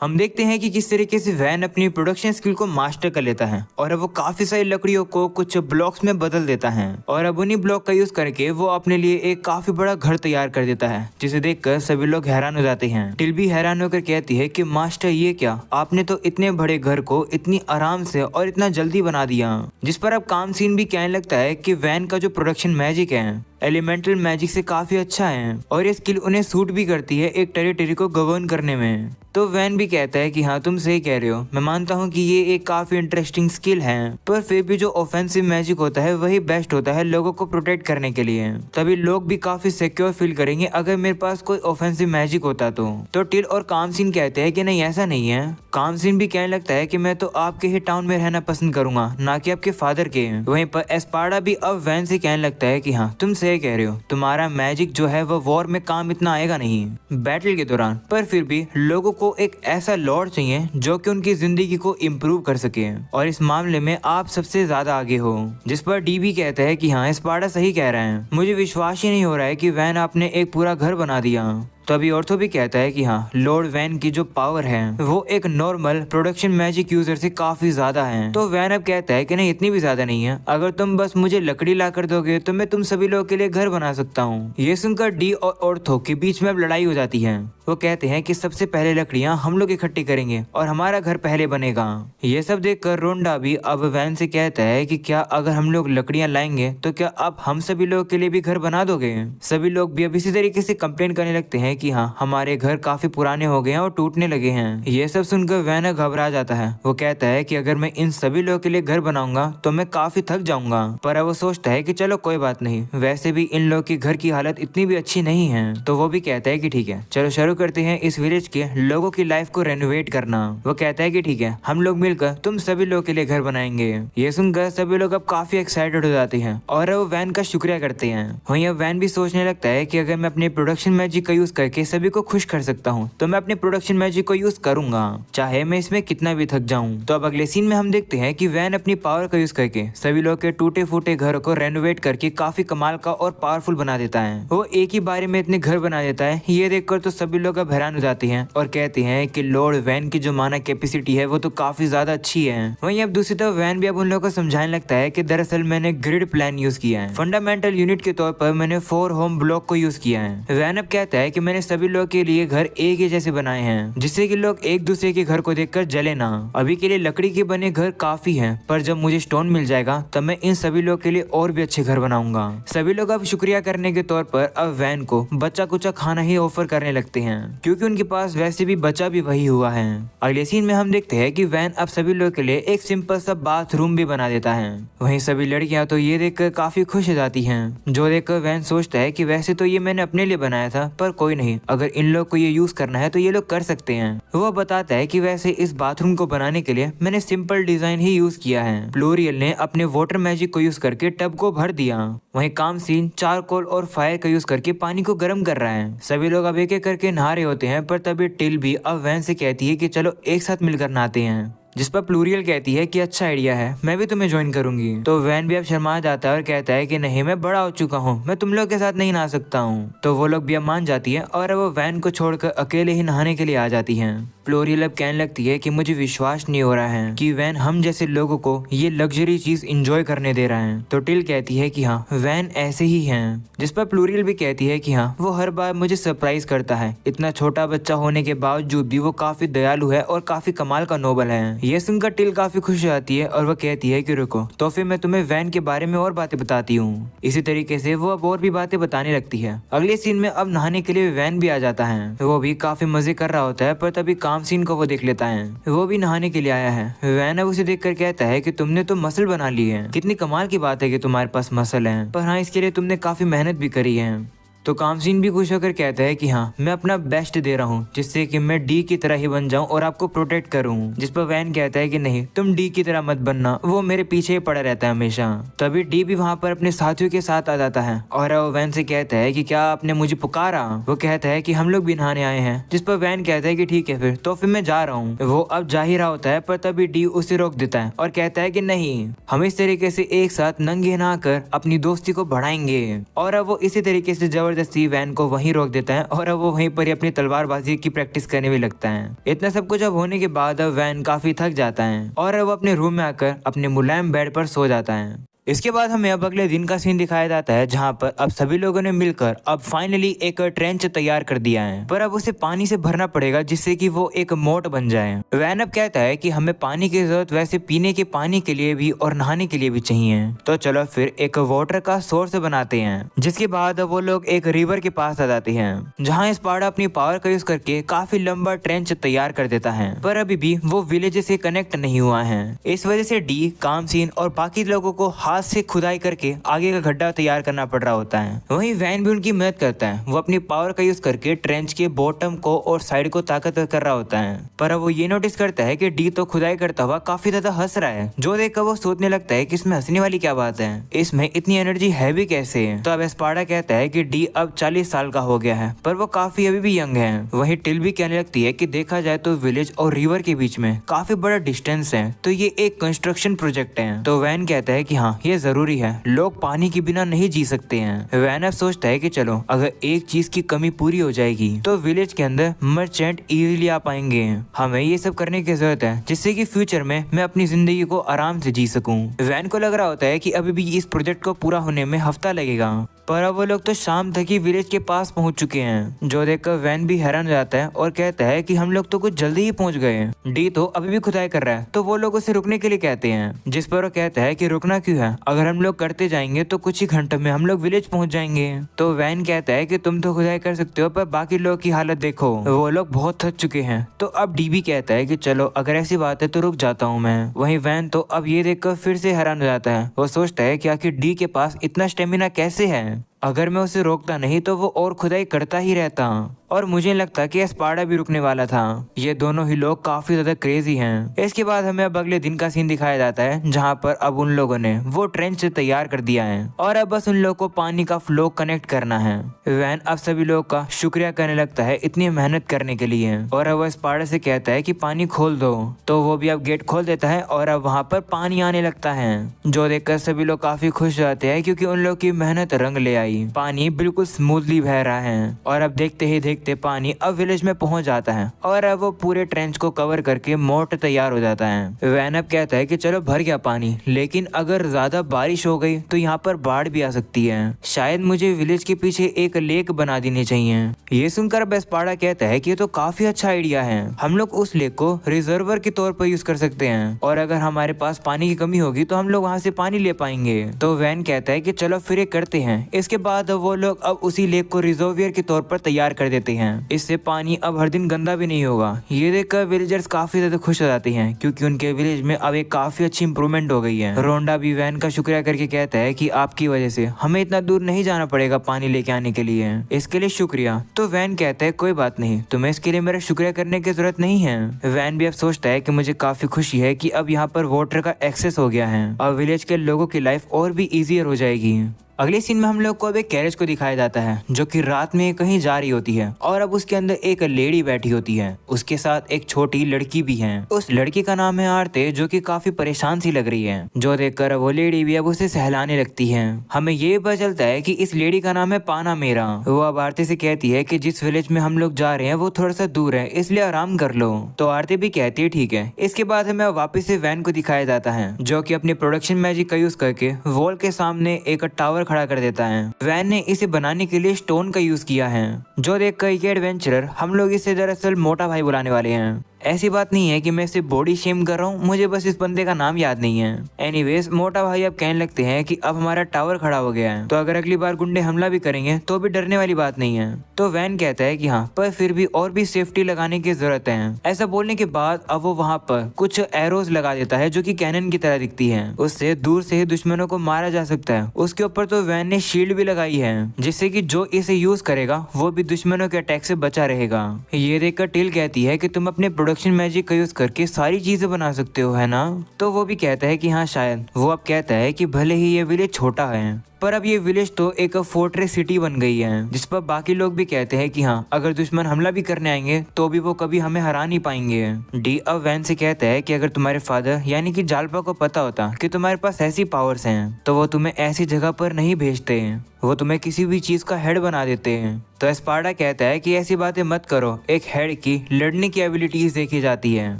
हम देखते हैं कि किस तरीके से वैन अपनी प्रोडक्शन स्किल को मास्टर कर लेता है और अब वो काफी सारी लकड़ियों को कुछ ब्लॉक्स में बदल देता है और अब उन्हीं ब्लॉक का यूज करके वो अपने लिए एक काफी बड़ा घर तैयार कर देता है, जिसे देखकर सभी लोग हैरान हो जाते हैं। टिल भी हैरान होकर कहती है कि मास्टर ये क्या, आपने तो इतने बड़े घर को इतनी आराम से और इतना जल्दी बना दिया। जिस पर अब काम सीन भी कहने लगता है कि वैन का जो प्रोडक्शन मैजिक है एलिमेंटल मैजिक से काफी अच्छा है और ये स्किल उन्हें सूट भी करती है एक टेरिटरी को गवर्न करने में। तो वैन भी कहता है कि हाँ तुम सही कह रहे हो, मैं मानता हूँ कि ये एक काफी इंटरेस्टिंग स्किल है, पर फिर भी जो ऑफेंसिव मैजिक होता है वही बेस्ट होता है लोगों को प्रोटेक्ट करने के लिए। तभी लोग भी काफी सिक्योर फील करेंगे अगर मेरे पास कोई ऑफेंसिव मैजिक होता तो टिल और कामसीन कहते हैं कि नहीं ऐसा नहीं है। कामसीन भी कहने लगता है कि मैं तो आपके ही टाउन में रहना पसंद करूंगा, ना कि आपके फादर के। वहीं पर एस्पार्डा भी अब वैन से कहने लगता है कि हाँ तुम सही कह रहे हो, तुम्हारा मैजिक जो है वो वॉर में काम इतना आएगा नहीं बैटल के दौरान, पर फिर भी लोगों को एक ऐसा लॉर्ड चाहिए जो कि उनकी जिंदगी को इम्प्रूव कर सके और इस मामले में आप सबसे ज्यादा आगे हो। जिस पर डी भी कहता है कि हाँ एस्पार्डा सही कह रहा है, मुझे विश्वास ही नहीं हो रहा है कि वैन आपने एक पूरा घर बना दिया। तो अभी ऑर्थो भी कहता है कि हाँ लॉर्ड वैन की जो पावर है वो एक नॉर्मल प्रोडक्शन मैजिक यूजर से काफी ज्यादा है। तो वैन अब कहता है कि नहीं इतनी भी ज्यादा नहीं है, अगर तुम बस मुझे लकड़ी ला कर दोगे तो मैं तुम सभी लोगों के लिए घर बना सकता हूँ। ये सुनकर डी और ऑर्थो के बीच में अब लड़ाई हो जाती है। वो कहते हैं कि सबसे पहले लकड़ियां हम लोग इकट्ठी करेंगे और हमारा घर पहले बनेगा। ये सब देखकर रोंडा भी अब वैन से कहता है कि क्या अगर हम लोग लकड़ियां लाएंगे तो क्या अब हम सभी लोगों के लिए भी घर बना दोगे। सभी लोग भी अब इसी तरीके से कंप्लेन करने लगते हैं कि हाँ हमारे घर काफी पुराने हो गए हैं और टूटने लगे हैं। ये सब सुनकर वैन घबरा जाता है। वो कहता है कि अगर मैं इन सभी लोगों के लिए घर बनाऊंगा तो मैं काफी थक जाऊंगा, पर अब वो सोचता है कि चलो कोई बात नहीं, वैसे भी इन लोगों की घर की हालत इतनी भी अच्छी नहीं है। तो वो भी कहता है कि ठीक है चलो शुरू करते हैं इस विलेज के लोगों की लाइफ को रेनोवेट करना। वो कहता है कि ठीक है हम लोग मिलकर तुम सभी लोगों के लिए घर बनाएंगे। ये सुनकर सभी लोग अब काफी एक्साइटेड हो जाते हैं और वो वैन का शुक्रिया करते हैं। वहीं अब वैन भी सोचने लगता है कि अगर मैं अपने प्रोडक्शन मैजिक का यूज करके सभी को खुश कर सकता हूँ तो मैं अपने प्रोडक्शन मैजिक को यूज करूंगा, चाहे मैं इसमें कितना भी थक जाऊं। तो अब अगले सीन में हम देखते हैं कि वैन अपनी पावर का यूज करके सभी लोग के टूटे फूटे घरों को रेनोवेट करके काफी कमाल का और पावरफुल बना देता है। वो एक ही बारे में इतने घर बना देता है, ये देखकर तो सभी लोग अब हैरान हो जाते हैं और कहते हैं कि लॉर्ड वैन की जो माना कैपेसिटी है वो तो काफी ज्यादा अच्छी है। वहीं अब दूसरी तरफ वैन भी अब उन लोगों को समझाने लगता है कि दरअसल मैंने ग्रिड प्लान यूज किया है, फंडामेंटल यूनिट के तौर पर मैंने 4 होम ब्लॉक को यूज किया है। वैन अब कहता है कि मैंने सभी लोगों के लिए घर एक ही जैसे बनाए हैं जिससे कि लोग एक दूसरे के घर को देखकर जले ना। अभी के लिए लकड़ी के बने घर काफी हैं, पर जब मुझे स्टोन मिल जाएगा तब मैं इन सभी लोगों के लिए और भी अच्छे घर बनाऊंगा। सभी लोग अब शुक्रिया करने के तौर पर अब वैन को बच्चा कुचा खाना ही ऑफर करने लगते हैं, क्योंकि उनके पास वैसे भी बचा भी वही हुआ है। अगले सीन में हम देखते हैं कि वैन अब सभी लोगों के लिए एक सिंपल सा बाथरूम भी बना देता है। वहीं सभी लड़कियां तो ये देखकर काफी खुश हो जाती हैं, जो देखकर वैन सोचता है कि वैसे तो ये मैंने अपने लिए बनाया था, पर कोई नहीं, अगर इन लोग को ये यूज करना है तो ये लोग कर सकते हैं। वो बताता है कि वैसे इस बाथरूम को बनाने के लिए मैंने सिंपल डिजाइन ही यूज किया है। फ्लोरियल ने अपने वाटर मैजिक को यूज करके टब को भर दिया। वहीं काम सीन चारकोल और फायर का यूज करके पानी को गर्म कर रहा है। सभी लोग अब एक एक करके नहा रहे होते हैं, पर तभी टिल भी अब वैन से कहती है कि चलो एक साथ मिलकर नहाते हैं, जिस पर प्लूरियल कहती है कि अच्छा आइडिया है, मैं भी तुम्हें ज्वाइन करूंगी। तो वैन भी अब शर्मा जाता है और कहता है कि नहीं मैं बड़ा हो चुका हूँ, मैं तुम लोग के साथ नहीं नहा सकता हूँ। तो वो लोग भी अब मान जाती है और अब वो वैन को छोड़कर अकेले ही नहाने के लिए आ जाती है। फ्लोरियल अब कहने लगती है कि मुझे विश्वास नहीं हो रहा है कि वैन हम जैसे लोगों को ये लग्जरी चीज एंजॉय करने दे रहा है। तो टिल कहती है कि हाँ वैन ऐसे ही है, जिस पर फ्लोरियल भी कहती है कि हाँ वो हर बार मुझे सरप्राइज करता है, इतना छोटा बच्चा होने के बावजूद भी वो काफी दयालु है और काफी कमाल का नोबल है। ये सुनकर टिल काफी खुश हो जाती है और वो कहती है कि रुको तो फिर मैं तुम्हें वैन के बारे में और बातें बताती हूँ। इसी तरीके से वो अब और भी बातें बताने लगती है। अगले सीन में अब नहाने के लिए वैन भी आ जाता है। वो भी काफी मजे कर रहा होता है, पर तभी काम सीन को वो देख लेता है, वो भी नहाने के लिए आया है। वैन अब उसे देखकर कहता है कि तुमने तो मसल बना ली है, कितनी कमाल की बात है कि तुम्हारे पास मसल है, पर हाँ इसके लिए तुमने काफी मेहनत भी करी है। तो कामसीन भी खुश होकर कहता है कि हाँ मैं अपना बेस्ट दे रहा हूँ, जिससे कि मैं डी की तरह ही बन जाऊं और आपको प्रोटेक्ट करूं। जिस पर वैन कहता है कि नहीं तुम डी की तरह मत बनना, वो मेरे पीछे ही पड़ा रहता है हमेशा। तभी डी भी वहाँ पर अपने साथियों के साथ आ जाता है और वो वैन से कहता है कि क्या आपने मुझे पुकारा। वो कहता है कि हम लोग भी नहाने आए हैं। जिस पर वैन कहता है कि ठीक है फिर मैं जा रहा हूँ। वो अब जा ही रहा होता है, पर तभी डी उसे रोक देता है और कहता है कि नहीं हम इस तरीके से एक साथ नंगे नहा कर अपनी दोस्ती को बढ़ाएंगे। और अब वो इसी तरीके से जबरदस्ती वैन को वहीं रोक देता है और अब वो वहीं पर ही अपनी तलवारबाजी की प्रैक्टिस करने भी लगता है। इतना सब कुछ अब होने के बाद अब वैन काफी थक जाता है और अब अपने रूम में आकर अपने मुलायम बेड पर सो जाता है। इसके बाद हमें अब अगले दिन का सीन दिखाया जाता है जहां पर अब सभी लोगों ने मिलकर अब फाइनली एक ट्रेंच तैयार कर दिया है, पर अब उसे पानी से भरना पड़ेगा जिससे कि वो एक मोट बन जाए। वैन अब कहता है कि हमें पानी की जरूरत वैसे पीने के पानी के लिए भी और नहाने के लिए भी चाहिए, तो चलो फिर एक वाटर का सोर्स बनाते हैं। जिसके बाद वो लोग एक रिवर के पास आ जाते हैं जहाँ स्पार्टा अपनी पावर का यूज करके काफी लंबा ट्रेंच तैयार कर देता है, पर अभी भी वो विलेज से कनेक्ट नहीं हुआ है। इस वजह से डी, कामसीन और बाकी लोगों को हाथ से खुदाई करके आगे का गड्ढा तैयार करना पड़ रहा होता है। वहीं वैन भी उनकी मदद करता है। वो अपनी पावर का यूज करके ट्रेंच के बॉटम को और साइड को ताकतवर कर रहा होता है, पर अब वो ये नोटिस करता है कि डी तो खुदाई करता हुआ काफी ज्यादा हंस रहा है, जो देखकर वो सोचने लगता है कि इसमें हंसने वाली क्या बात है, इसमें इतनी एनर्जी है भी कैसे। तो अब स्पार्टा कहता है कि डी अब 40 साल का हो गया है, पर वो काफी अभी भी यंग है। वहीं टिल भी कहने लगती है कि देखा जाए तो विलेज और रिवर के बीच में काफी बड़ा डिस्टेंस है, तो ये एक कंस्ट्रक्शन प्रोजेक्ट है। तो वैन कहता है कि हाँ ये जरूरी है, लोग पानी के बिना नहीं जी सकते हैं। वैन अब सोचता है कि चलो अगर एक चीज की कमी पूरी हो जाएगी तो विलेज के अंदर मर्चेंट इजीली आ पाएंगे। हमें ये सब करने की जरूरत है जिससे कि फ्यूचर में मैं अपनी जिंदगी को आराम से जी सकूं। वैन को लग रहा होता है कि अभी भी इस प्रोजेक्ट को पूरा होने में हफ्ता लगेगा, पर अब वो लोग तो शाम तक ही विलेज के पास पहुंच चुके हैं, जो देखकर वैन भी हैरान हो जाता है और कहता है कि हम लोग तो कुछ जल्दी ही पहुंच गए। डी तो अभी भी खुदाई कर रहा है, तो वो लोग उसे रुकने के लिए कहते हैं, जिस पर वो कहता है कि रुकना क्यों है, अगर हम लोग करते जाएंगे तो कुछ ही घंटों में हम लोग विलेज पहुंच जाएंगे। तो वैन कहता है कि तुम तो खुदाई कर सकते हो, पर बाकी लोग की हालत देखो, वो लोग बहुत थक चुके हैं। तो अब डी भी कहता है कि चलो अगर ऐसी बात है तो रुक जाता हूँ मैं। वहीं वैन तो अब ये देखकर फिर से हैरान हो जाता है। वो सोचता है कि आखिर डी के पास इतना स्टेमिना कैसे है, अगर मैं उसे रोकता नहीं तो वो और खुदाई करता ही रहता, और मुझे लगता कि स्पार्टा भी रुकने वाला था। ये दोनों ही लोग काफी ज्यादा क्रेजी हैं। इसके बाद हमें अब अगले दिन का सीन दिखाया जाता है जहाँ पर अब उन लोगों ने वो ट्रेंच तैयार कर दिया है और अब बस उन लोगों को पानी का फ्लो कनेक्ट करना है। वैन अब सभी लोगों का शुक्रिया करने लगता है इतनी मेहनत करने के लिए, और अब वो स्पार्टा से कहता है कि पानी खोल दो, तो वो भी अब गेट खोल देता है और अब वहाँ पर पानी आने लगता है, जो देखकर सभी लोग काफी खुश हो जाते हैं क्योंकि उन लोग की मेहनत रंग ले आई। पानी बिल्कुल स्मूथली बह रहा है और अब देखते ही देखते पानी अब विलेज में पहुंच जाता है और अब वो पूरे ट्रेंच को कवर करके मोट तैयार हो जाता है। वैन अब कहता है कि चलो भर गया पानी, लेकिन अगर ज्यादा बारिश हो गई तो यहाँ पर बाढ़ भी आ सकती है, शायद मुझे विलेज के पीछे एक लेक बना देनी चाहिए। ये सुनकर अब स्पार्टा कहता है कि ये तो काफी अच्छा आइडिया है, हम लोग उस लेक को रिजर्वर के तौर पर यूज कर सकते हैं और अगर हमारे पास पानी की कमी होगी तो हम लोग वहाँ से पानी ले पाएंगे। तो वैन कहता है कि चलो फिर ये करते हैं। इसके बाद वो लोग अब उसी लेक को रिजर्वियर के तौर पर तैयार कर देते हैं, इससे पानी अब हर दिन गंदा भी नहीं होगा। ये देखकर विलेजर्स काफी ज्यादा खुश हो जाते हैं क्योंकि उनके विलेज में अब एक काफी अच्छी इंप्रूवमेंट हो गई है। रोंडा भी वैन का शुक्रिया करके कहता है कि आपकी वजह से हमें इतना दूर नहीं जाना पड़ेगा पानी लेके आने के लिए, इसके लिए शुक्रिया। तो वैन कहता है कोई बात नहीं, तुम्हें इसके लिए मेरा शुक्रिया करने की जरूरत नहीं है। वैन भी अब सोचता है कि मुझे काफी खुशी है कि अब यहाँ पर वाटर का एक्सेस हो गया है और विलेज के लोगों की लाइफ और भी इजियर हो जाएगी। अगले सीन में हम लोग को अब एक कैरेज को दिखाया जाता है जो कि रात में कहीं जा रही होती है और अब उसके अंदर एक लेडी बैठी होती है, उसके साथ एक छोटी लड़की भी है। उस लड़की का नाम है आरते, जो कि काफी परेशान सी लग रही है, जो देखकर वो लेडी भी अब उसे सहलाने लगती है। हमें ये पता चलता है कि इस लेडी का नाम है पाना मेरा। वो अब आरती से कहती है कि जिस विलेज में हम लोग जा रहे हैं वो थोड़ा सा दूर है, इसलिए आराम कर लो। तो आरती भी कहती है ठीक है। इसके बाद हमें वापिस से वैन को दिखाया जाता है जो की अपनी प्रोडक्शन मैजिक का यूज करके वॉल के सामने एक टावर खड़ा कर देता है। वैन ने इसे बनाने के लिए स्टोन का यूज किया है, जो देखकर ये एडवेंचरर हम लोग इसे दरअसल मोटा भाई बुलाने वाले हैं। ऐसी बात नहीं है कि मैं इसे बॉडी शेम कर रहा हूँ, मुझे बस इस बंदे का नाम याद नहीं है। एनीवेज मोटा भाई अब कहने लगते हैं कि अब हमारा टावर खड़ा हो गया है, तो अगर अगली बार गुंडे हमला भी करेंगे तो भी डरने वाली बात नहीं है। तो वैन कहता है कि हाँ, पर फिर भी और भी सेफ्टी लगाने की जरूरत है। ऐसा बोलने के बाद अब वो वहाँ पर कुछ एरोज लगा देता है जो कि कैनन की तरह दिखती है, उससे दूर से ही दुश्मनों को मारा जा सकता है। उसके ऊपर तो वैन ने शील्ड भी लगाई है जिससे कि जो इसे यूज करेगा वो भी दुश्मनों के अटैक से बचा रहेगा। ये देखकर टिल कहती है कि तुम अपने प्रोडक्शन मैजिक का यूज करके सारी चीजें बना सकते हो, है ना? तो वो भी कहता है कि हाँ शायद। वो अब कहता है कि भले ही ये विलेज छोटा है पर अब ये विलेज तो एक फोर्ट्रेस सिटी बन गई है, जिस पर बाकी लोग भी कहते हैं कि हाँ, अगर दुश्मन हमला भी करने आएंगे तो भी वो कभी हमें हरा नहीं पाएंगे। डी अब वैन से कहता है कि अगर तुम्हारे फादर यानी कि जालपा को पता होता कि तुम्हारे पास ऐसी पावर्स हैं तो वो तुम्हें ऐसी जगह पर नहीं भेजते, वो तुम्हें किसी भी चीज का हेड बना देते हैं। तो एस्पार्टा कहता है कि ऐसी बातें मत करो, एक हेड की लड़ने की एबिलिटीज देखी जाती है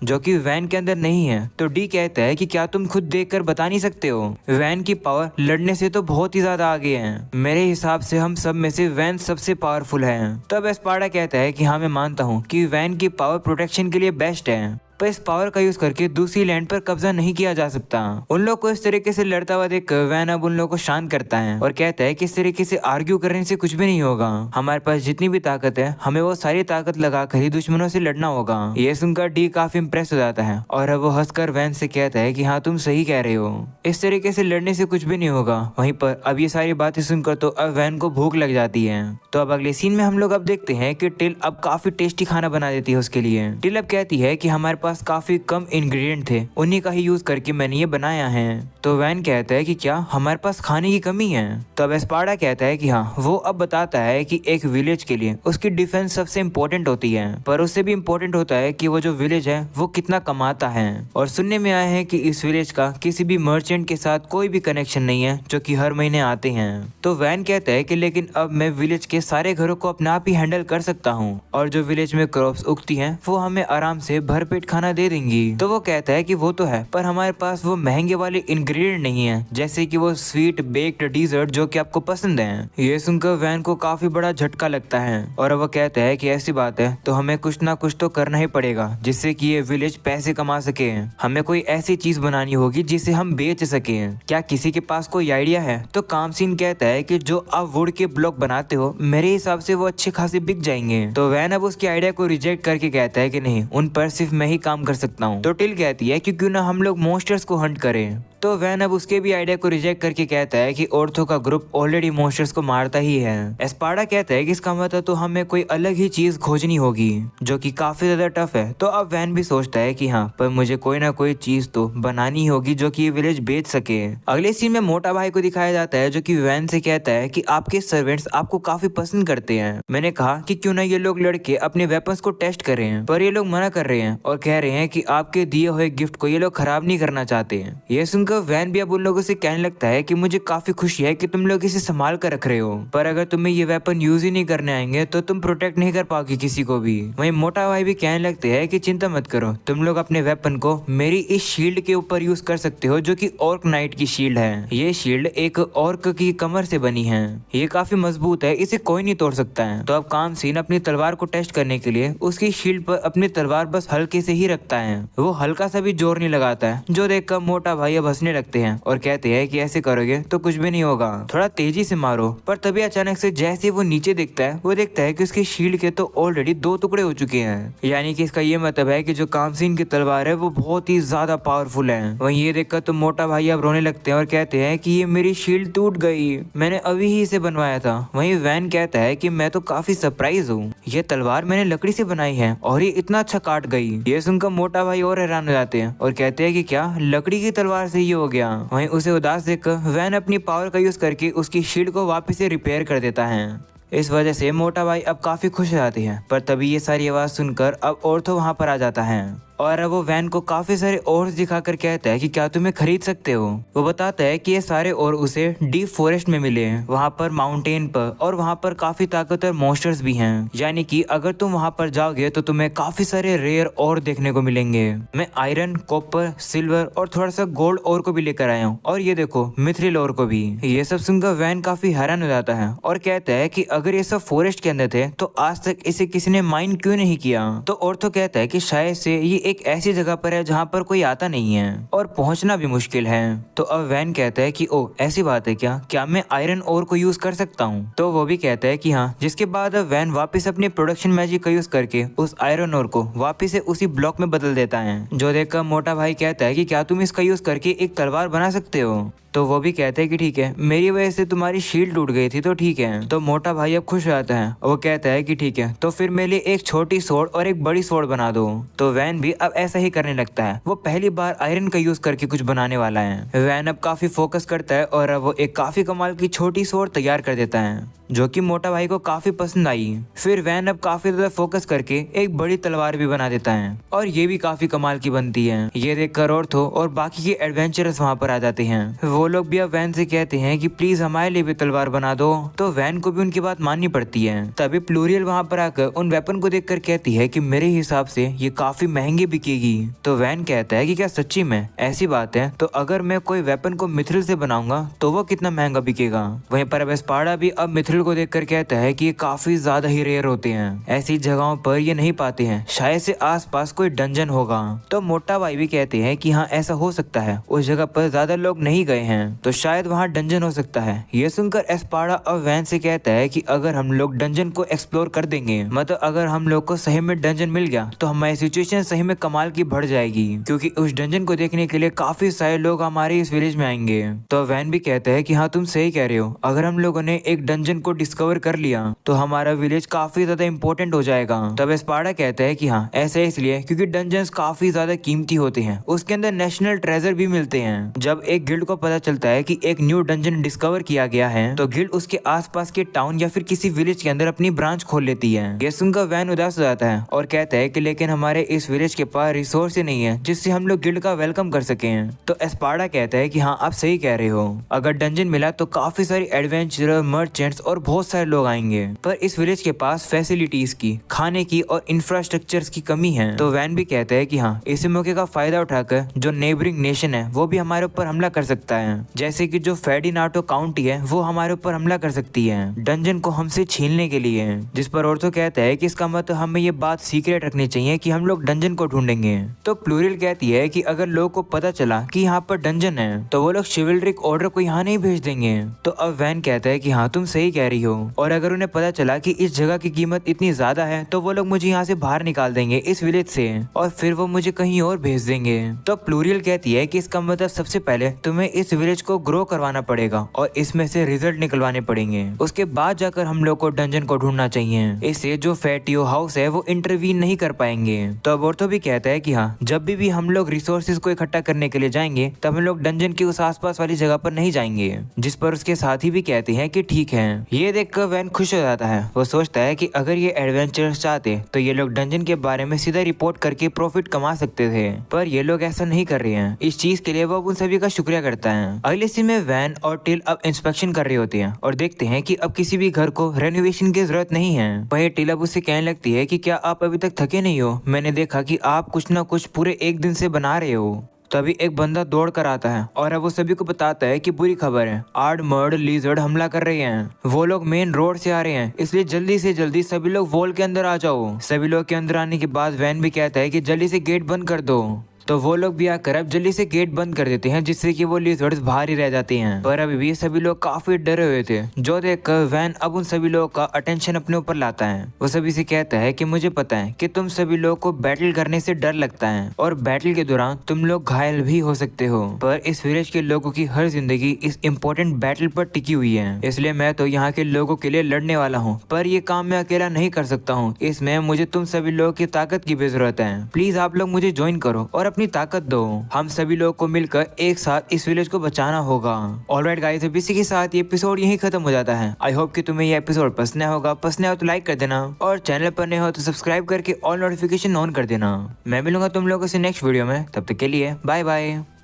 जो कि वैन के अंदर नहीं है। तो डी कहता है कि क्या तुम खुद देखकर बता नहीं सकते हो? वैन की पावर लड़ने से तो बहुत ही ज्यादा आगे है, मेरे हिसाब से हम सब में से वैन सबसे पावरफुल है। तब एस्पार्टा कहता है कि हाँ, मैं मानता हूँ कि वैन की पावर प्रोटेक्शन के लिए बेस्ट है, पर इस पावर का यूज करके दूसरी लैंड पर कब्जा नहीं किया जा सकता। उन लोग को इस तरीके से लड़ता हुआ देख वैन अब उन लोग को शांत करता है और कहता है कि इस तरीके से आर्ग्यू करने से कुछ भी नहीं होगा, हमारे पास जितनी भी ताकत है हमें वो सारी ताकत लगाकर ही दुश्मनों से लड़ना होगा। ये सुनकर डी काफी इम्प्रेस हो जाता है और अब वो हंसकर वैन से कहता है कि हाँ, तुम सही कह रहे हो, इस तरीके से लड़ने से कुछ भी नहीं होगा। वहीं पर अब ये सारी बातें सुनकर तो अब वैन को भूख लग जाती है। तो अब अगले सीन में हम लोग अब देखते हैं कि टिल अब काफी टेस्टी खाना बना देती है उसके लिए। टिल अब कहती है कि हमारे पास काफी कम इंग्रेडिएंट थे, उन्हीं का ही यूज करके मैंने ये बनाया है। तो वैन कहता है कि क्या हमारे पास खाने की कमी है? तो अब एस्पार्टा कहता है कि हाँ, वो अब बताता है कि एक विलेज के लिए उसकी डिफेंस सबसे इम्पोर्टेंट होती है, पर उससे भी इम्पोर्टेंट होता है कि वो जो विलेज है वो कितना कमाता है। और सुनने में आया है कि इस विलेज का किसी भी मर्चेंट के साथ कोई भी कनेक्शन नहीं है जो कि हर महीने आते हैं। तो वैन कहता है कि लेकिन अब मैं विलेज के सारे घरों को अपने आप ही हैंडल कर सकता हूँ और जो विलेज में क्रॉप्स उगती हैं वो हमें आराम से भरपेट खाना दे देंगी। तो वो कहता है कि वो तो है, पर हमारे पास वो महंगे वाले इंग्रेडिएंट नहीं है, जैसे कि वो स्वीट बेक्ड डिजर्ट जो कि आपको पसंद है। ये सुनकर वैन को काफी बड़ा झटका लगता है और वो कहता है कि ऐसी बात है तो हमें कुछ ना कुछ तो करना ही पड़ेगा जिससे कि ये विलेज पैसे कमा सके। हमें कोई ऐसी चीज बनानी होगी जिसे हम बेच सके। क्या किसी के पास कोई आइडिया है? तो कामसीन कहता है कि जो आप वुड के ब्लॉक बनाते हो मेरे हिसाब से वो अच्छे खासे बिक जाएंगे। तो वैन अब उसके आइडिया को रिजेक्ट करके कहता है कि नहीं, उन पर सिर्फ मैं ही काम कर सकता हूँ। तो टिल कहती है कि क्यों ना हम लोग मॉन्स्टर्स को हंट करें। तो वैन अब उसके भी आइडिया को रिजेक्ट करके कहता है कि ऑर्थो का ग्रुप ऑलरेडी मॉन्स्टर्स को मारता ही है। एस्पार्टा कहता है कि इसका मतलब तो हमें कोई अलग ही चीज खोजनी होगी जो कि काफी ज्यादा टफ है। तो अब वैन भी सोचता है कि हाँ, पर मुझे कोई ना कोई चीज तो बनानी होगी जो कि ये विलेज बेच सके। अगले सीन में मोटा भाई को दिखाया जाता है जो कि वैन से कहता है कि आपके सर्वेंट्स आपको काफी पसंद करते हैं। मैंने कहा कि क्यों ना ये लोग लड़के अपने वेपन्स को टेस्ट करें, पर ये लोग मना कर रहे हैं और कह रहे हैं कि आपके दिए हुए गिफ्ट को ये लोग खराब नहीं करना चाहते हैं। ये सुनकर वैन भी अब उन लोगों से कहने लगता है कि मुझे काफी खुशी है कि तुम लोग इसे संभाल कर रख रहे हो, पर अगर तुम्हें ये वेपन यूज ही नहीं करने आएंगे तो तुम प्रोटेक्ट नहीं कर पाओगे किसी को भी। वहीं मोटा भाई भी कहने लगते हैं कि चिंता मत करो, तुम लोग अपने वेपन को मेरी इस शील्ड के ऊपर यूज कर सकते हो जो कि ऑर्क नाइट की शील्ड है। ये शील्ड एक ऑर्क की कमर से बनी है, ये काफी मजबूत है, इसे कोई नहीं तोड़ सकता है। तो अब कामसीन अपनी तलवार को टेस्ट करने के लिए उसकी शील्ड पर अपनी तलवार बस हल्के से ही रखता है, वो हल्का सा भी जोर नहीं लगाता है, जो देखकर मोटा भाई अब हंसने लगते हैं और कहते हैं कि ऐसे करोगे तो कुछ भी नहीं होगा, थोड़ा तेजी से मारो। पर तभी अचानक से जैसे वो नीचे देखता है वो देखता है कि उसकी शील्ड के तो ऑलरेडी 2 टुकड़े हो चुके हैं, यानी कि इसका ये मतलब है कि जो कामसीन की तलवार है वो बहुत ही ज्यादा पावरफुल है। वहीं ये देखकर तो मोटा भाई अब रोने लगते हैं और कहते हैं कि ये मेरी शील्ड टूट गई, मैंने अभी ही इसे बनवाया था। वहीं वैन कहता है कि मैं तो काफी सरप्राइज हूँ, ये तलवार मैंने लकड़ी से बनाई है और ये इतना अच्छा काट गई। ये सुनकर मोटा भाई और हैरान हो जाते हैं और कहते हैं कि क्या लकड़ी की तलवार से ये हो गया। वहीं उसे उदास देखकर वैन अपनी पावर का यूज करके उसकी शील्ड को वापस से रिपेयर कर देता है। इस वजह से मोटा भाई अब काफी खुश हो जाते हैं। पर तभी ये सारी आवाज सुनकर अब ऑर्थो वहां पर आ जाता है और वो वैन को काफी सारे ओर्स दिखाकर कहता है कि क्या तुम्हें खरीद सकते हो। वो बताता है कि ये सारे ओर उसे डीप फॉरेस्ट में मिले हैं, वहाँ पर माउंटेन पर, और वहाँ पर काफी ताकतवर मॉन्स्टर्स भी हैं, यानी कि अगर तुम वहाँ पर जाओगे तो तुम्हें काफी सारे रेयर ओर देखने को मिलेंगे। मैं आयरन, कॉपर, सिल्वर और थोड़ा सा गोल्ड ओर को भी लेकर आया हूँ, और ये देखो मिथ्रिल ओर को भी। ये सब सुनकर वैन काफी हैरान हो जाता है और कहता है कि अगर ये सब फॉरेस्ट के अंदर थे तो आज तक इसे किसी ने माइन क्यों नहीं किया। तो ऑर्थो कहता है कि शायद से ये एक ऐसी जगह पर है जहाँ पर कोई आता नहीं है और पहुंचना भी मुश्किल है। तो अब वैन कहता है कि ओ ऐसी बात है क्या मैं आयरन ओर को यूज कर सकता हूँ। तो वो भी कहता है कि हाँ, जिसके बाद अब वैन वापस अपने प्रोडक्शन मैजिक का यूज करके उस आयरन ओर को वापस से उसी ब्लॉक में बदल देता है, जो देखकर मोटा भाई कहता है कि क्या तुम इसका यूज करके एक तलवार बना सकते हो। तो वो भी कहते हैं कि ठीक है, मेरी वजह से तुम्हारी शील्ड टूट गई थी तो ठीक है। तो मोटा भाई अब खुश हो जाता है, वो कहता है कि ठीक है, तो फिर मेरे लिए एक छोटी सोर्ड और एक बड़ी सोर्ड बना दो। तो वैन भी अब ऐसा ही करने लगता है। वो पहली बार आयरन का यूज करके कुछ बनाने वाला है। वैन अब काफी फोकस करता है और अब वो एक काफी कमाल की छोटी सोर्ड तैयार कर देता है, जो कि मोटा भाई को काफी पसंद आई। फिर वैन अब काफी ज्यादा फोकस करके एक बड़ी तलवार भी बना देता है और ये भी काफी कमाल की बनती है। ये देखकर ऑर्थो और बाकी के एडवेंचरर्स वहाँ पर आ जाते हैं। वो लोग भी अब वैन से कहते हैं कि प्लीज हमारे लिए भी तलवार बना दो। तो वैन को भी उनकी बात माननी पड़ती है। तभी प्लूरियल वहाँ पर आकर उन वेपन को देखकर कहती है कि मेरे हिसाब से ये काफी महंगी बिकेगी। तो वैन कहता है कि क्या सच्ची में? ऐसी बात है तो अगर मैं कोई वेपन को मिथ्रिल से बनाऊंगा तो वो कितना महंगा बिकेगा? वहीं पर अब एस्पार्डा भी अब मिथ्रिल को देखकर कहता है कि ये काफी ज्यादा ही रेयर होते हैं, ऐसी जगहों पर ये नहीं पाते हैं, शायद से आसपास कोई डंजन होगा। तो मोटा भाई भी कहते हैं कि हाँ ऐसा हो सकता है, उस जगह पर ज्यादा लोग नहीं गए हैं तो शायद वहाँ डंजन हो सकता है। ये सुनकर एस्पार्डा अब वैन से कहता है कि अगर हम लोग डंजन को एक्सप्लोर कर देंगे, मतलब अगर हम लोग को सही में डंजन मिल गया तो हमारी सिचुएशन सही में कमाल की बढ़ जाएगी, क्योंकि उस डंजन को देखने के लिए काफी सारे लोग हमारे इस विलेज में आएंगे। तो वैन भी कहता है कि हाँ तुम सही कह रहे हो, अगर हम लोगों ने एक डंजन को डिस्कवर कर लिया तो हमारा विलेज काफी ज्यादा इंपॉर्टेंट हो जाएगा। तब एस्पार्डा कहता है कि हाँ ऐसा इसलिए क्योंकि डंजन्स काफी ज्यादा कीमती होते हैं, उसके अंदर नेशनल ट्रेजर भी मिलते हैं। जब एक गिल्ड को पता चलता है कि एक न्यू डंजन डिस्कवर किया गया है तो गिल्ड उसके आसपास के टाउन या फिर किसी विलेज के अंदर अपनी ब्रांच खोल लेती है। ये सुनकर वैन उदास हो जाता है और कहता है कि लेकिन हमारे इस विलेज के पास रिसोर्स नहीं है जिससे हम लोग गिल्ड का वेलकम कर सके। तो एस्पार्डा कहता है कि हाँ आप सही कह रहे हो, अगर डंजन मिला तो काफी सारी एडवेंचरर, मर्चेंट्स और बहुत सारे लोग आएंगे, पर इस विलेज के पास फैसिलिटीज की, खाने की और इंफ्रास्ट्रक्चर्स की कमी है। तो वैन भी कहता है कि हाँ इस मौके का फायदा उठाकर जो नेबरिंग नेशन है वो भी हमारे ऊपर हमला कर सकता है, जैसे कि जो फेडिनाटो काउंटी है वो हमारे ऊपर हमला कर सकती है डंजन को हमसे छीनने के लिए। जिस पर ऑर्थो कहता है कि इसका मतलब हमें ये बात सीक्रेट रखनी चाहिए कि हम लोग डंजन को ढूंढेंगे। तो प्लूरियल कहती है कि अगर लोगों को पता चला कि यहाँ पर डंजन है तो वो लोग शिवल्ड्रिक ऑर्डर को यहाँ नहीं भेज देंगे। तो अब वैन कहता है कि हाँ तुम सही कह रही हो, और अगर उन्हें पता चला कि इस जगह की कीमत इतनी ज्यादा है तो वो लोग मुझे यहाँ से बाहर निकाल देंगे इस विलेज से, और फिर वो मुझे कहीं और भेज देंगे। तो प्लूरियल कहती है कि इसका मतलब सबसे पहले तुम्हें इस विलेज को ग्रो करवाना पड़ेगा और इसमें से रिजल्ट निकलवाने पड़ेंगे, उसके बाद जाकर हम लोग को डंजन को ढूंढना चाहिए, इससे जो फेटियो हाउस है वो इंटरवीन नहीं कर पाएंगे। तो अब ऑर्थो भी कहता है कि हाँ जब भी हम लोग रिसोर्सेज को इकट्ठा करने के लिए जाएंगे तब हम लोग डंजन की उस आसपास वाली जगह पर नहीं जाएंगे। जिस पर उसके साथी भी कहते हैं कि ठीक है। ये देखकर वैन खुश हो जाता है, वो सोचता है कि अगर ये एडवेंचरर्स चाहते तो ये लोग डंजन के बारे में सीधा रिपोर्ट करके प्रॉफिट कमा सकते थे, पर ये लोग ऐसा नहीं कर रहे हैं। इस चीज के लिए वो उन सभी का शुक्रिया करता है। अगले सीन में वैन और टिल अब इंस्पेक्शन कर रहे होते हैं और देखते हैं कि अब किसी भी घर को रेनोवेशन की जरूरत नहीं है। वही टिल अब उससे कहने लगती है कि क्या आप अभी तक थके नहीं हो? मैंने देखा कि आप कुछ ना कुछ पूरे एक दिन से बना रहे हो। तभी एक बंदा दौड़ कर आता है और अब वो सभी को बताता है कि बुरी खबर है, आर्मर्ड लिजर्ड हमला कर रहे हैं, वो लोग मेन रोड से आ रहे हैं, इसलिए जल्दी से जल्दी सभी लोग वॉल के अंदर आ जाओ। सभी लोग के अंदर आने के बाद वैन भी कहता है कि जल्दी से गेट बंद कर दो। तो वो लोग भी आकर अब जल्दी से गेट बंद कर देते हैं, जिससे कि वो लिजर्ड्स बाहर ही रह जाते हैं। पर अभी भी सभी लोग काफी डरे हुए थे, जो देखकर वैन अब उन सभी लोगों का अटेंशन अपने ऊपर लाता है। वो सभी से कहता है कि मुझे पता है कि तुम सभी लोगों को बैटल करने से डर लगता है और बैटल के दौरान तुम लोग घायल भी हो सकते हो, पर इस विलेज के लोगों की हर जिंदगी इस इम्पोर्टेंट बैटल पर टिकी हुई है, इसलिए मैं तो यहाँ के लोगों के लिए लड़ने वाला हूँ, पर ये काम मैं अकेला नहीं कर सकता हूँ, इसमें मुझे तुम सभी लोगों की ताकत की भी जरूरत है। प्लीज आप लोग मुझे ज्वाइन करो और अपनी ताकत दो, हम सभी लोगों को मिलकर एक साथ इस विलेज को बचाना होगा। ऑलराइट गाइस, अब इसी के साथ ये एपिसोड यहीं खत्म हो जाता है। आई होप कि तुम्हें ये एपिसोड पसंद आया होगा, पसंद आया तो लाइक कर देना और चैनल पर नए हो तो सब्सक्राइब करके ऑल नोटिफिकेशन ऑन कर देना। मैं मिलूंगा तुम लोगों से नेक्स्ट वीडियो में, तब तक के लिए बाय बाय।